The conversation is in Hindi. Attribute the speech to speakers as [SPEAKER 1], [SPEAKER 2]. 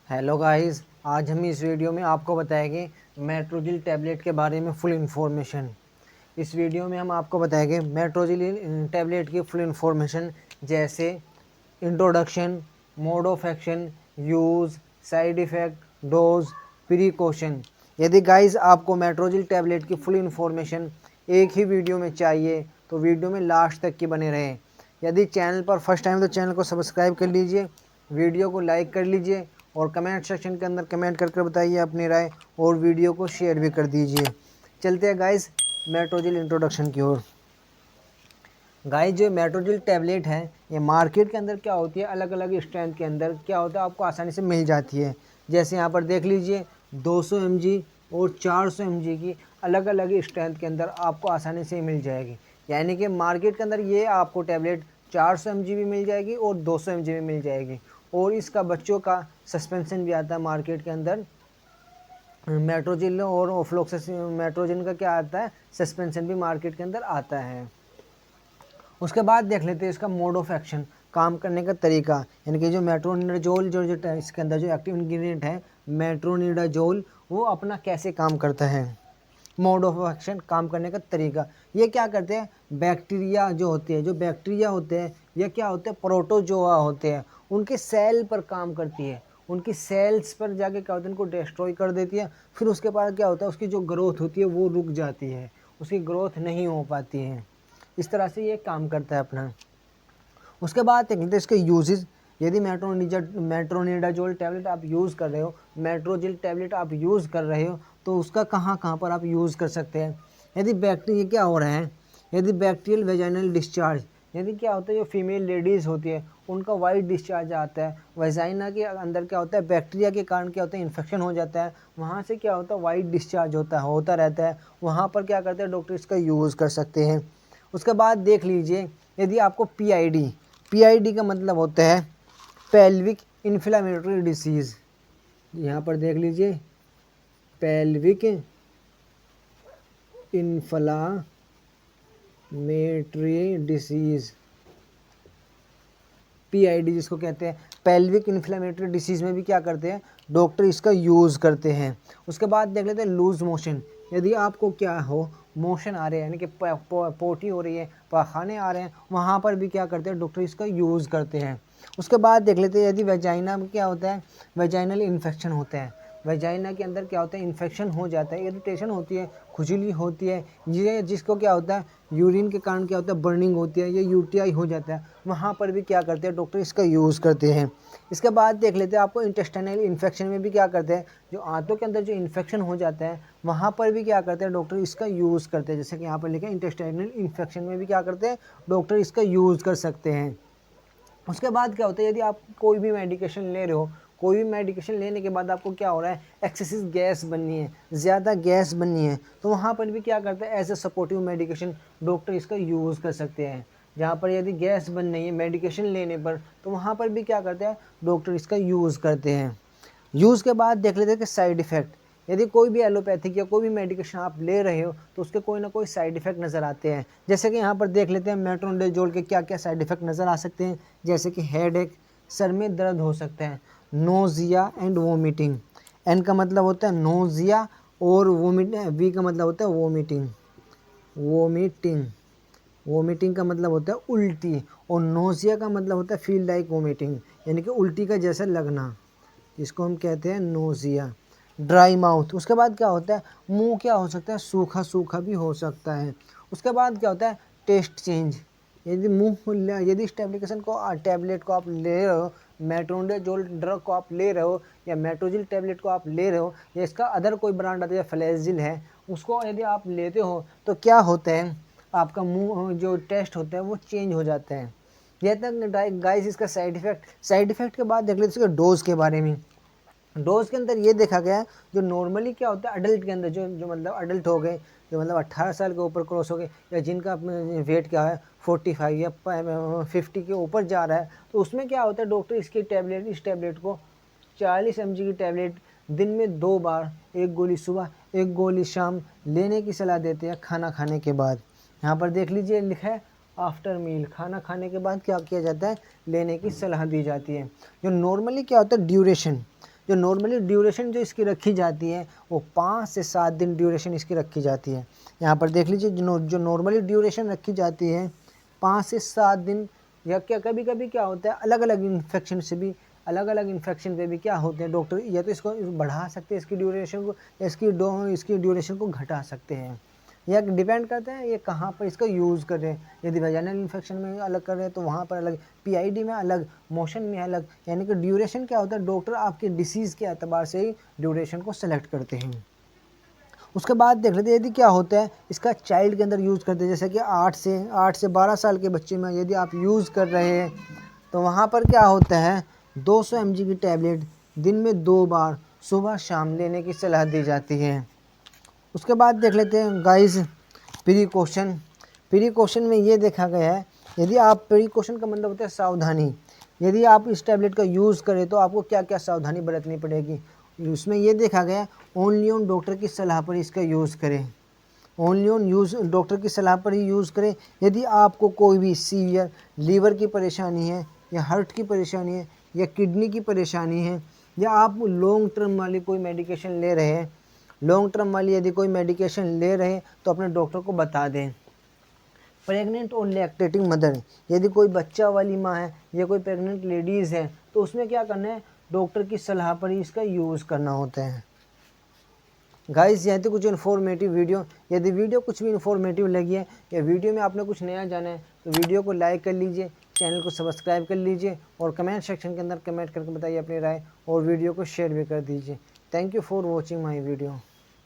[SPEAKER 1] हेलो गाइस, आज हम इस वीडियो में आपको बताएंगे मेट्रोजिल टैबलेट के बारे में फुल इन्फॉर्मेशन। इस वीडियो में हम आपको बताएंगे मेट्रोजिल टैबलेट की फुल इन्फॉर्मेशन, जैसे introduction, mode of action, use, side effect, dose, precaution. यदि गाइस आपको मेट्रोजिल टैबलेट की फुल इन्फॉर्मेशन एक ही वीडियो में चाहिए तो वीडियो में लास्ट तक की बने रहें। यदि चैनल पर फर्स्ट टाइम तो चैनल को सब्सक्राइब कर लीजिए, वीडियो को लाइक कर लीजिए और कमेंट सेक्शन के अंदर कमेंट करके बताइए अपनी राय और वीडियो को शेयर भी कर दीजिए। चलते हैं गाइस मेट्रोजिल इंट्रोडक्शन की ओर। गाइस जो मेट्रोजिल टैबलेट है ये मार्केट के अंदर क्या होती है, अलग अलग स्ट्रेंथ के अंदर क्या होता है आपको आसानी से मिल जाती है। जैसे यहाँ पर देख लीजिए 200 mg और 400 mg की अलग अलग स्ट्रेंथ के अंदर आपको आसानी से मिल जाएगी। यानी कि मार्केट के अंदर ये आपको टैबलेट 400 mg भी मिल जाएगी और 200 mg भी मिल जाएगी। और इसका बच्चों का सस्पेंशन भी आता है मार्केट के अंदर। मेट्रोजिल और मेट्रोजिन का क्या आता है, सस्पेंशन भी मार्केट के अंदर आता है। उसके बाद देख लेते हैं इसका मोड ऑफ एक्शन, काम करने का तरीका। यानी कि जो मेट्रोनिडाजोल जो इसके अंदर जो एक्टिव इंग्रेडिएंट है मेट्रोनिडाजोल, वो अपना कैसे काम करता है। मोड ऑफ एक्शन, काम करने का तरीका। ये क्या करते हैं, बैक्टीरिया जो होते हैं, जो बैक्टीरिया होते हैं या क्या होते हैं प्रोटोजोआ होते हैं, उनके सेल पर काम करती है। उनकी सेल्स पर जाके क्या होता है, उनको डिस्ट्रॉय कर देती है। फिर उसके बाद क्या होता है, उसकी जो ग्रोथ होती है वो रुक जाती है, उसकी ग्रोथ नहीं हो पाती है। इस तरह से ये काम करता है अपना। उसके बाद देख लेते हैं इसके यूजेस। यदि मेट्रोनिडाजोल टैबलेट आप यूज़ कर रहे हो, मेट्रोजिल टैबलेट आप यूज़ कर रहे हो, तो उसका कहाँ कहाँ पर आप यूज़ कर सकते हैं। यदि बैक्टीरिया क्या हो रहा है, यदि बैक्टीरियल वेजाइनल डिस्चार्ज, यदि क्या होता है जो फीमेल लेडीज़ होती है उनका वाइट डिस्चार्ज आता है, वेजाइना के अंदर क्या होता है बैक्टीरिया के कारण क्या होता है इन्फेक्शन हो जाता है, वहाँ से क्या होता है वाइट डिस्चार्ज होता रहता है। वहाँ पर क्या करते हैं डॉक्टर इसका यूज़ कर सकते हैं। उसके बाद देख लीजिए यदि आपको पीआईडी का मतलब होता है पेल्विक इन्फ्लेमेटरी डिसीज़। यहाँ पर देख लीजिए पेल्विक इन्फ्लामेटरी डिसीज़, पीआईडी जिसको कहते हैं, पेल्विक इन्फ्लेमेटरी डिसीज़ में भी क्या करते हैं डॉक्टर इसका यूज़ करते हैं। उसके बाद देख लेते हैं लूज मोशन। यदि आपको क्या हो मोशन आ रहे हैं, यानी कि पोटी हो रही है, पखाने आ रहे हैं, वहाँ पर भी क्या करते हैं डॉक्टर इसका यूज़ करते हैं। उसके बाद देख लेते हैं यदि वेजाइना में क्या होता है, वेजाइनल इन्फेक्शन होता है, वेजाइना के अंदर क्या होता है इन्फेक्शन हो जाता है, इरिटेशन होती है, खुजली होती है, ये जिसको क्या होता है यूरिन के कारण क्या होता है बर्निंग होती है, ये यूटीआई हो जाता है, वहाँ पर भी क्या करते हैं डॉक्टर इसका यूज़ करते हैं। इसके बाद देख लेते हैं आपको इंटेस्टाइनल इन्फेक्शन में भी क्या करते हैं, जो आंतों के अंदर जो इन्फेक्शन हो जाता है वहाँ पर भी क्या करते हैं डॉक्टर इसका यूज़ करते हैं। जैसे कि यहाँ पर लिखा है इंटेस्टाइनल इन्फेक्शन में भी क्या करते हैं डॉक्टर इसका यूज़ कर सकते हैं। उसके बाद क्या होता है यदि आप कोई भी मेडिकेशन ले रहे हो, कोई भी मेडिकेशन लेने के बाद आपको क्या हो रहा है एक्सेसिव गैस बननी है, ज़्यादा गैस बननी है, तो वहाँ पर भी क्या करते हैं as a supportive medication doctor इसका यूज़ कर सकते हैं। जहाँ पर यदि गैस बन रही है मेडिकेशन लेने पर, तो वहाँ पर भी क्या करते हैं डॉक्टर इसका यूज़ करते हैं। यूज़ के बाद देख लेते हैं कि साइड इफ़ेक्ट। यदि कोई भी एलोपैथिक या कोई भी मेडिकेशन आप ले रहे हो तो उसके कोई ना कोई साइड इफ़ेक्ट नज़र आते हैं। जैसे कि यहाँ पर देख लेते हैं मेट्रोनिडाजोल के क्या क्या साइड इफ़ेक्ट नज़र आ सकते हैं। जैसे कि हेड एक, सर में दर्द हो सकता है, नोज़िया एंड वोमिटिंग। एन का मतलब होता है नोज़िया और वी का मतलब होता है वोमिटिंग। वोमिटिंग वोमिटिंग का मतलब होता है उल्टी, और नोज़िया का मतलब होता है फील लाइक वोमिटिंग, यानी कि उल्टी का जैसा लगना, इसको हम कहते हैं नोज़िया। ड्राई माउथ, उसके बाद क्या होता है मुंह क्या हो सकता है सूखा सूखा भी हो सकता है। उसके बाद क्या होता है टेस्ट चेंज। यदि इस टैबलेट को आप ले रहे हो, मेट्रोनिडाजोल ड्रग को आप ले रहे हो या मेट्रोजिल टैबलेट को आप ले रहे हो, या इसका अदर कोई ब्रांड आता है फ्लैजिल है, उसको यदि आप लेते हो तो क्या होता है आपका मुंह जो टेस्ट होता है वो चेंज हो जाता है। यह तक गाइस इसका साइड इफेक्ट के बाद देख लेते इसके डोज के बारे में। डोज के अंदर ये देखा गया है जो नॉर्मली क्या होता है अडल्ट के अंदर जो जो मतलब अडल्ट हो गए, जो मतलब 18 साल के ऊपर क्रॉस हो गए, या जिनका वेट क्या है 45 या 50 के ऊपर जा रहा है, तो उसमें क्या होता है डॉक्टर इस टैबलेट को 40 mg की टैबलेट दिन में 2 बार, एक गोली सुबह एक गोली शाम लेने की सलाह देते हैं खाना खाने के बाद। यहाँ पर देख लीजिए लिखा है आफ्टर मील, खाना खाने के बाद क्या किया जाता है लेने की सलाह दी जाती है। जो नॉर्मली क्या होता है ड्यूरेशन, जो नॉर्मली ड्यूरेशन जो इसकी रखी जाती है वो 5 से 7 दिन ड्यूरेशन इसकी रखी जाती है। यहाँ पर देख लीजिए जो नॉर्मली ड्यूरेशन रखी जाती है 5 से 7 दिन। या क्या कभी कभी क्या होता है अलग अलग इन्फेक्शन से भी, अलग अलग इन्फेक्शन पे भी क्या होते हैं डॉक्टर या तो इसको बढ़ा सकते हैं इसकी ड्यूरेशन को, इसकी ड्यूरेशन को घटा सकते हैं। यह डिपेंड करता है ये कहाँ पर इसका यूज़ कर रहे हैं। यदि वेजाइनल इन्फेक्शन में अलग कर रहे हैं तो वहाँ पर अलग, पीआईडी में अलग, मोशन में अलग। यानी कि ड्यूरेशन क्या होता है, डॉक्टर आपके डिसीज़ के एतबार से ही ड्यूरेशन को सेलेक्ट करते हैं। उसके बाद देख लेते हैं यदि क्या होता है इसका चाइल्ड के अंदर यूज़ करते हैं, जैसे कि 8 से 12 साल के बच्चे में यदि आप यूज़ कर रहे हैं तो वहाँ पर क्या होता है 200 mg की टैबलेट दिन में 2 बार सुबह शाम लेने की सलाह दी जाती है। उसके बाद देख लेते हैं गाइस प्रिकॉशन में ये देखा गया है, यदि आप प्रिकॉशन का मतलब होता है सावधानी, यदि आप इस टैबलेट का यूज़ करें तो आपको क्या क्या सावधानी बरतनी पड़ेगी। उसमें ये देखा गया ओनली ऑन डॉक्टर की सलाह पर इसका यूज़ करें, ओनली ऑन डॉक्टर की सलाह पर ही यूज़ करें। यदि आपको कोई भी सीवियर लीवर की परेशानी है या हार्ट की परेशानी है या किडनी की परेशानी है या आप लॉन्ग टर्म वाली कोई मेडिकेशन ले रहे हैं, लॉन्ग टर्म वाली यदि कोई मेडिकेशन ले रहे हैं तो अपने डॉक्टर को बता दें। प्रेग्नेंट और लैक्टेटिंग मदर, यदि कोई बच्चा वाली माँ है या कोई प्रेग्नेंट लेडीज़ है तो उसमें क्या करना है, डॉक्टर की सलाह पर ही इसका यूज़ करना होता है। गाइस यह तो कुछ इन्फॉर्मेटिव वीडियो, यदि वीडियो कुछ भी इन्फॉर्मेटिव लगी है या वीडियो में आपने कुछ नया जाना है तो वीडियो को लाइक कर लीजिए, चैनल को सब्सक्राइब कर लीजिए और कमेंट सेक्शन के अंदर कमेंट करके बताइए अपनी राय और वीडियो को शेयर भी कर दीजिए। Thank you for watching my video.